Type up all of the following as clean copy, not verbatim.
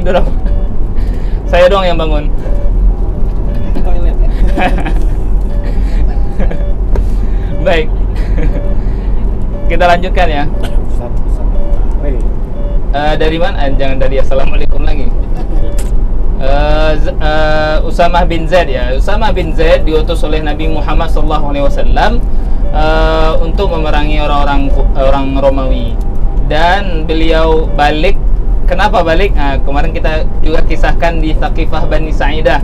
tidur apa? Saya doang yang bangun. Toilet ya. Baik. Kita lanjutkan ya. Dari mana? Jangan dari Assalamualaikum lagi. Usamah bin Zaid ya. Usamah bin Zaid diutus oleh Nabi Muhammad SAW untuk memerangi orang Romawi, dan beliau balik. Kenapa balik? Kemarin kita juga kisahkan di Thaqifah Bani Sa'idah.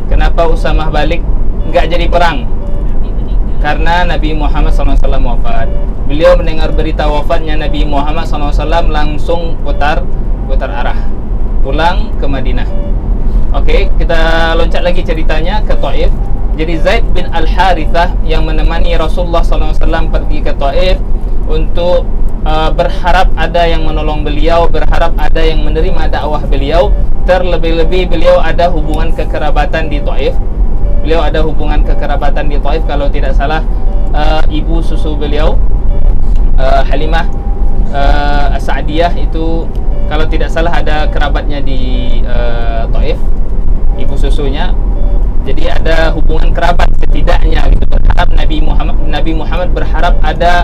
Kenapa Usamah balik nggak jadi perang? Karena Nabi Muhammad SAW wafat. Beliau mendengar berita wafatnya Nabi Muhammad SAW langsung putar arah pulang ke Madinah. Oke, kita loncat lagi ceritanya ke Taif. Jadi Zaid bin Al-Harithah yang menemani Rasulullah SAW pergi ke Taif untuk berharap ada yang menolong beliau, berharap ada yang menerima dakwah beliau. Terlebih-lebih beliau ada hubungan kekerabatan di Taif. Beliau ada hubungan kekerabatan di Taif, kalau tidak salah ibu susu beliau Halimah As-Sa'diyah itu kalau tidak salah ada kerabatnya di Taif, ibu susunya. Jadi ada hubungan kerabat setidaknya gitu. Berharap Nabi Muhammad berharap ada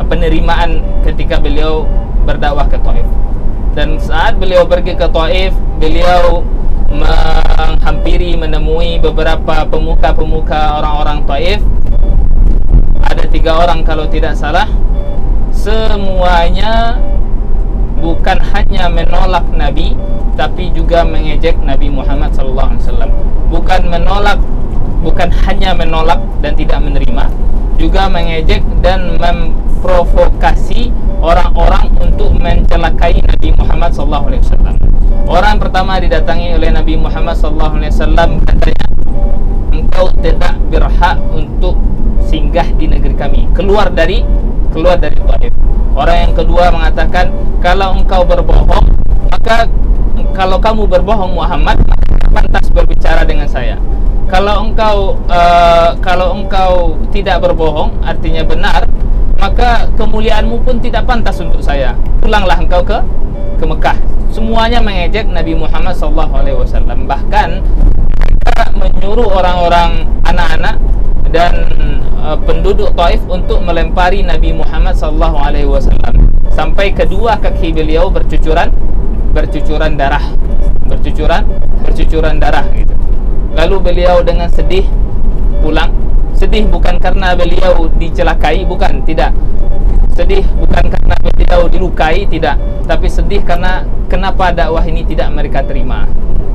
penerimaan ketika beliau berdakwah ke Taif. Dan saat beliau pergi ke Taif, beliau menemui beberapa pemuka orang-orang Taif. Ada 3 orang kalau tidak salah. Semuanya bukan hanya menolak Nabi, tapi juga mengejek Nabi Muhammad SAW. Bukan hanya menolak dan tidak menerima, juga mengejek dan memprovokasi orang-orang untuk mencelakai Nabi Muhammad SAW. Orang pertama didatangi oleh Nabi Muhammad SAW, katanya, engkau tidak berhak untuk singgah di negeri kami, keluar dari Taif. Orang yang kedua mengatakan, kalau engkau berbohong, maka kalau kamu berbohong Muhammad, maka pantas berbicara dengan saya. Kalau engkau tidak berbohong, artinya benar, maka kemuliaanmu pun tidak pantas untuk saya. Pulanglah engkau ke Mekah. Semuanya mengejek Nabi Muhammad SAW. Bahkan mereka menyuruh orang-orang anak-anak dan penduduk Taif untuk melempari Nabi Muhammad SAW sampai kedua kaki beliau bercucuran darah gitu. Lalu beliau dengan sedih pulang. Sedih bukan karena beliau dicelakai, bukan, tidak. Sedih bukan karena beliau dilukai, tidak. Tapi sedih karena kenapa dakwah ini tidak mereka terima.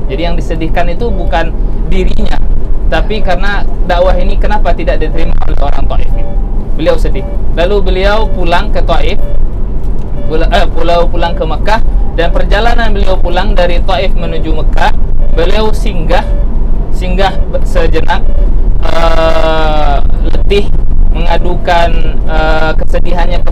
Jadi yang disedihkan itu bukan dirinya, tapi karena dakwah ini kenapa tidak diterima oleh orang Taif. Beliau sedih. Lalu beliau pulang ke Taif, pulang ke Mekah, dan perjalanan beliau pulang dari Taif menuju Mekah, beliau singgah sejenak, letih, mengadukan kesedihannya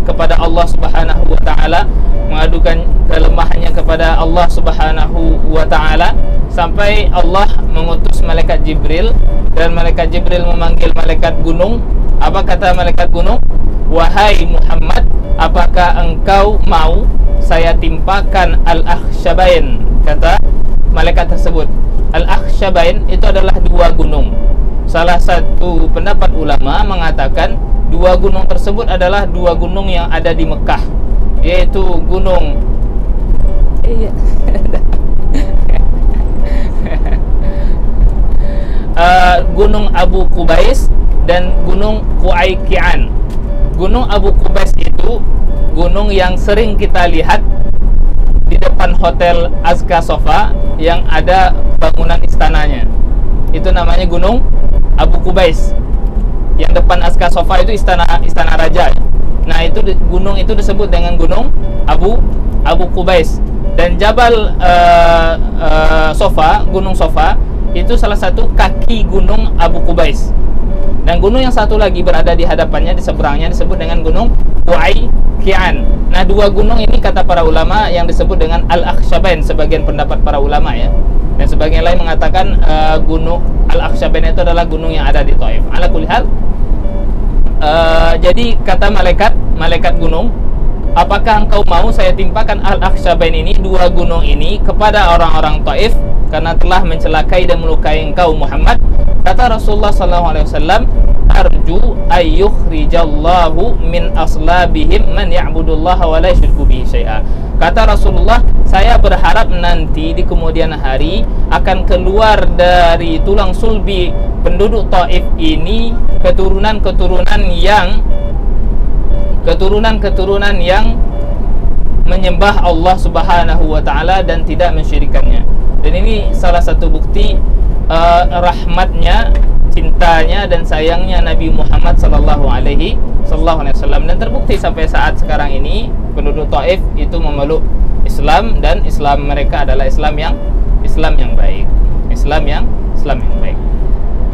kepada Allah Subhanahu wa taala, mengadukan kelemahannya kepada Allah Subhanahu wa taala, sampai Allah mengutus malaikat Jibril, dan malaikat Jibril memanggil malaikat gunung. Apa kata malaikat gunung? Wahai Muhammad, apakah engkau mau saya timpakan Al-Akhshabain? Kata malaikat tersebut. Al-Akhshabain itu adalah 2 gunung. Salah satu pendapat ulama mengatakan 2 gunung tersebut adalah 2 gunung yang ada di Mekah, yaitu gunung Gunung Abu Qubais dan Gunung Qu'ayqi'an. Gunung Abu Qubais itu gunung yang sering kita lihat di depan hotel Azka Sofa yang ada bangunan istananya. Itu namanya Gunung Abu Qubais. Yang depan Azka Sofa itu istana raja. Nah, itu gunung itu disebut dengan Gunung Abu Qubais. Dan Jabal Sofa, Gunung Sofa itu salah satu kaki Gunung Abu Qubais. Dan gunung yang satu lagi berada di hadapannya, di seberangnya, disebut dengan Gunung Qu'ayqi'an. Nah, 2 gunung ini kata para ulama yang disebut dengan Al-Akhshabain, sebagian pendapat para ulama ya. Dan sebagian lain mengatakan Gunung Al-Akhshabain itu adalah gunung yang ada di Taif. Ala kulli hal, jadi kata malaikat gunung, apakah engkau mau saya timpakan Al-Akhshabain ini, dua gunung ini, kepada orang-orang Taif karena telah mencelakai dan melukai engkau Muhammad? Kata Rasulullah SAW, arju ayyukhrijallahu min aslabihim man ya'budullaha wa la yusyriku bihi syai'a. Kata Rasulullah, saya berharap nanti di kemudian hari akan keluar dari tulang sulbi penduduk Taif ini keturunan-keturunan yang menyembah Allah Subhanahu wa taala dan tidak mensyirikannya. Dan ini salah satu bukti rahmatnya, cintanya dan sayangnya Nabi Muhammad sallallahu alaihi wasallam, dan terbukti sampai saat sekarang ini penduduk Taif itu memeluk Islam, dan Islam mereka adalah Islam yang baik. Islam yang baik.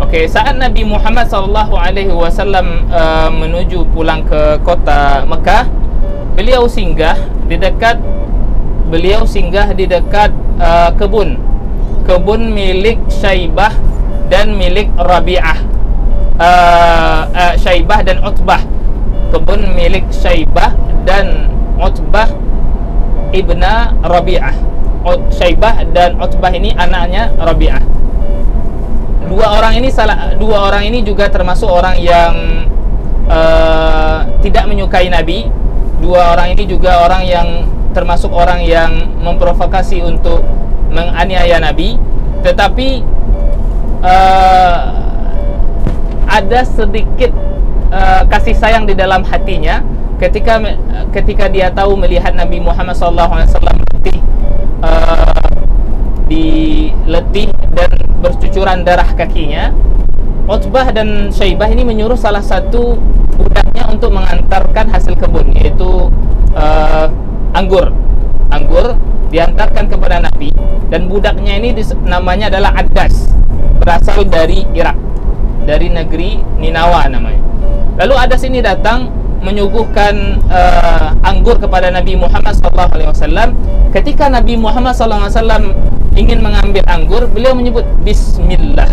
Oke, saat Nabi Muhammad sallallahu alaihi wasallam menuju pulang ke kota Mekah, beliau singgah di dekat kebun milik Syaibah dan milik Rabi'ah. Syaibah dan Utbah. Kebun milik Syaibah dan Utbah ibna Rabi'ah. Syaibah dan Utbah ini anaknya Rabi'ah. Dua orang ini juga termasuk orang yang tidak menyukai Nabi. Dua orang ini juga orang yang termasuk orang yang memprovokasi untuk menganiaya Nabi. Tetapi ada sedikit kasih sayang di dalam hatinya ketika dia tahu melihat Nabi Muhammad SAW diletih dan bercucuran darah kakinya. Utbah dan Syaibah ini menyuruh salah satu budaknya untuk mengantarkan hasil kebun, yaitu anggur diantarkan kepada Nabi. Dan budaknya ini namanya adalah Addas, berasal dari Irak, dari negeri Ninawa namanya. Lalu Addas ini datang menyuguhkan anggur kepada Nabi Muhammad SAW. Ketika Nabi Muhammad SAW ingin mengambil anggur, beliau menyebut Bismillah.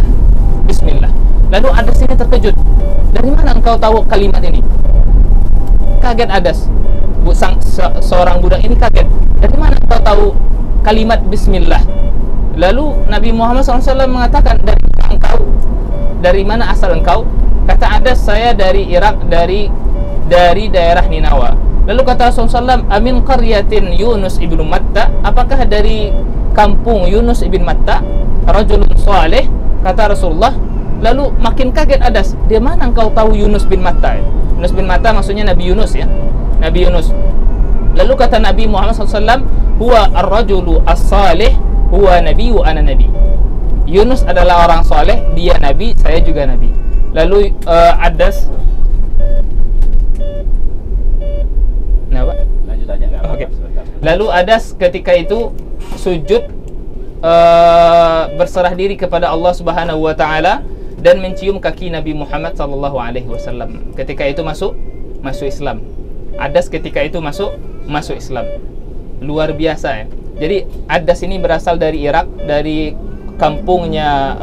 Lalu Addas ini terkejut. Dari mana engkau tahu kalimat ini? Kaget Addas. Seorang budak ini kaget. Dari mana engkau tahu kalimat Bismillah? Lalu Nabi Muhammad SAW mengatakan, dari mana asal engkau? Kata Addas, saya dari Irak, dari daerah Ninawa. Lalu kata Rasulullah SAW, amin qaryatin Yunus ibnu Matta, apakah dari kampung Yunus ibn Matta, rajulun salih? Kata Rasulullah. Lalu makin kaget Addas, di mana engkau tahu Yunus bin Matta? Yunus bin Matta maksudnya Nabi Yunus, ya, Nabi Yunus. Lalu kata Nabi Muhammad SAW, huwa ar-rajulu as-salih, huwa nabi wa ana nabi. Yunus adalah orang saleh, dia nabi, saya juga nabi. Lalu Addas, kenapa? Lanjut aja. Oke. Lalu Addas ketika itu sujud berserah diri kepada Allah Subhanahu wa taala dan mencium kaki Nabi Muhammad sallallahu alaihi wasallam. Ketika itu masuk Islam. Addas ketika itu masuk Islam. Luar biasa, ya. Jadi Addas ini berasal dari Irak, dari kampungnya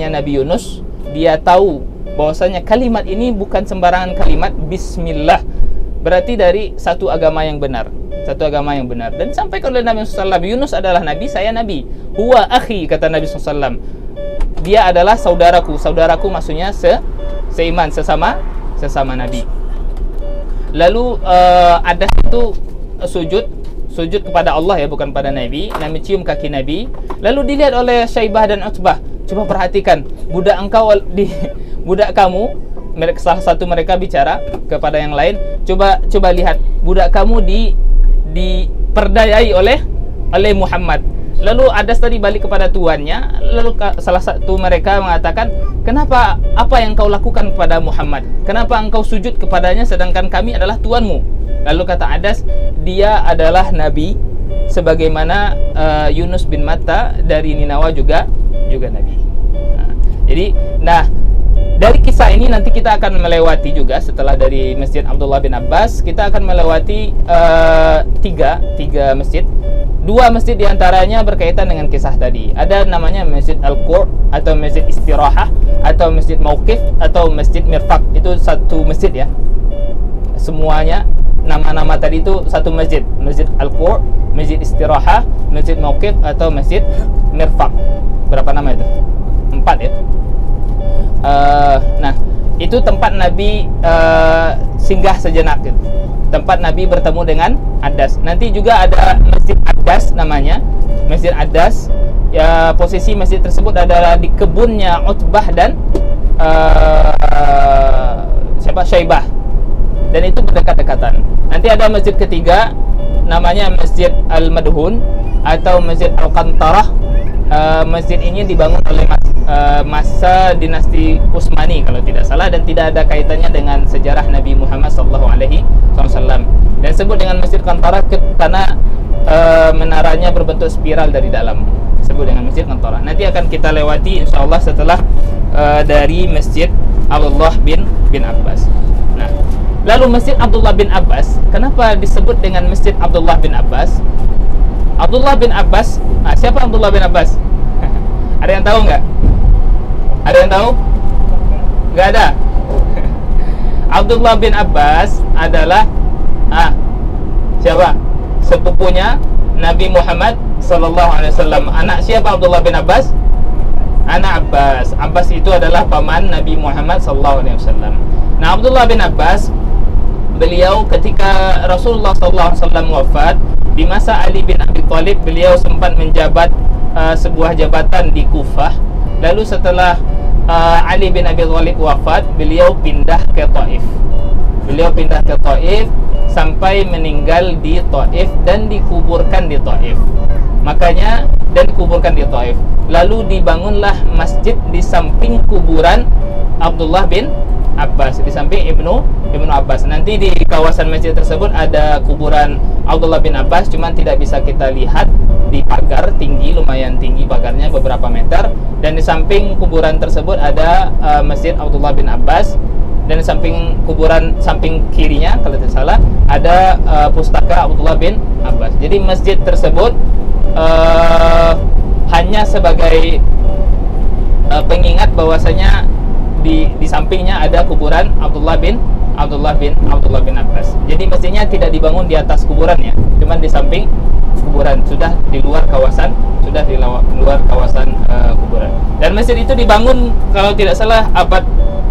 Nabi Yunus. Dia tahu bahwasanya kalimat ini bukan sembarangan kalimat, Bismillah. Berarti dari satu agama yang benar. Dan sampai oleh Nabi SAW, Yunus adalah nabi, saya nabi. Huwa akhi, kata Nabi SAW. Dia adalah saudaraku. Saudaraku maksudnya seiman, sesama nabi. Lalu ada itu sujud kepada Allah, ya, bukan pada Nabi, dan mencium kaki Nabi. Lalu dilihat oleh Syaibah dan Utbah. Coba perhatikan, budak kamu, salah satu mereka bicara kepada yang lain, coba lihat, budak kamu diperdayai oleh Muhammad. Lalu Addas tadi balik kepada tuannya. Lalu salah satu mereka mengatakan, kenapa, apa yang kau lakukan kepada Muhammad? Kenapa engkau sujud kepadanya sedangkan kami adalah tuanmu? Lalu kata Addas, dia adalah nabi, sebagaimana Yunus bin Matta dari Ninawa juga nabi. Nah, dari kisah ini nanti kita akan melewati juga, setelah dari Masjid Abdullah bin Abbas, kita akan melewati tiga masjid. Dua masjid diantaranya berkaitan dengan kisah tadi. Ada namanya Masjid Al-Qur, atau Masjid Istirahah, atau Masjid Mauqif, atau Masjid Mirfaq. Itu satu masjid, ya. Semuanya nama-nama tadi itu satu masjid. Masjid Al-Qur, Masjid Istirahah, Masjid Mauqif atau Masjid Mirfaq. Berapa nama itu? 4 ya. Nah, itu tempat Nabi singgah sejenak gitu. Tempat Nabi bertemu dengan Adas. Nanti juga ada Masjid Adas namanya. Masjid Adas. Ya, posisi masjid tersebut adalah di kebunnya Utbah dan Syaibah. Dan itu berdekat-dekatan. Nanti ada masjid ketiga namanya Masjid Al-Madhun atau Masjid Al-Qantarah. Masjid ini dibangun oleh masa dinasti Utsmani kalau tidak salah, dan tidak ada kaitannya dengan sejarah Nabi Muhammad SAW. Dan disebut dengan Masjid Qantarah karena menaranya berbentuk spiral dari dalam. Disebut dengan Masjid Qantarah. Nanti akan kita lewati insyaallah setelah dari Masjid Abdullah bin Abbas. Nah, lalu Masjid Abdullah bin Abbas, kenapa disebut dengan Masjid Abdullah bin Abbas? Abdullah bin Abbas, siapa Abdullah bin Abbas? Ada yang tahu nggak? Ada yang tahu? Nggak ada. Abdullah bin Abbas adalah siapa? Sepupunya Nabi Muhammad SAW. Anak siapa Abdullah bin Abbas? Anak Abbas. Abbas itu adalah paman Nabi Muhammad SAW. Nah, Abdullah bin Abbas, beliau ketika Rasulullah SAW wafat, di masa Ali bin Abi Thalib, beliau sempat menjabat sebuah jabatan di Kufah. Lalu setelah Ali bin Abi Thalib wafat, beliau pindah ke Taif. Beliau pindah ke Taif sampai meninggal di Taif dan dikuburkan di Taif. Makanya, dan dikuburkan di Taif. Lalu dibangunlah masjid di samping kuburan Abdullah bin Abbas, di samping Ibnu Abbas. Nanti di kawasan masjid tersebut ada kuburan Abdullah bin Abbas, cuman tidak bisa kita lihat di pagar tinggi, lumayan tinggi pagarnya beberapa meter. Dan di samping kuburan tersebut ada Masjid Abdullah bin Abbas, dan di samping kuburan samping kirinya kalau tidak salah ada pustaka Abdullah bin Abbas. Jadi masjid tersebut hanya sebagai pengingat bahwasanya di sampingnya ada kuburan Abdullah bin Abbas. Jadi masjidnya tidak dibangun di atas kuburan ya, cuman di samping kuburan, sudah di luar kawasan kuburan. Dan masjid itu dibangun kalau tidak salah abad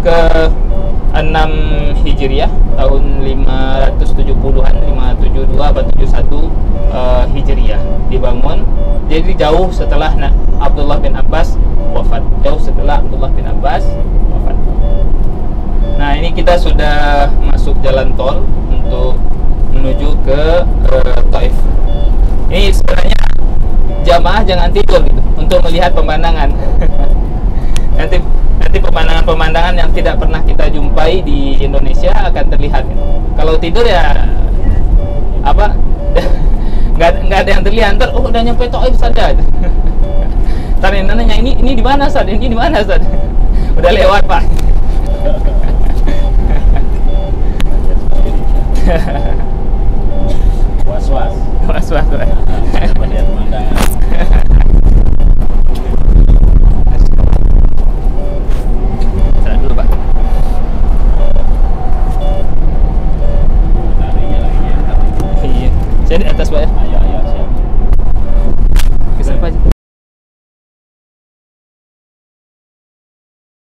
ke-6 Hijriah, tahun 570-an, 572 abad 71 Hijriah dibangun. Jadi jauh setelah Abdullah bin Abbas wafat. Nah, ini kita sudah masuk jalan tol untuk menuju ke Taif. Ini sebenarnya jamaah jangan tidur gitu untuk melihat pemandangan. nanti pemandangan yang tidak pernah kita jumpai di Indonesia akan terlihat. Kalau tidur ya nggak ada yang terlihat. Ntar udah nyampe Taif saja. Ntar nanya ini di mana Sad? Ini di mana Sad? Udah lewat Pak. Was-was.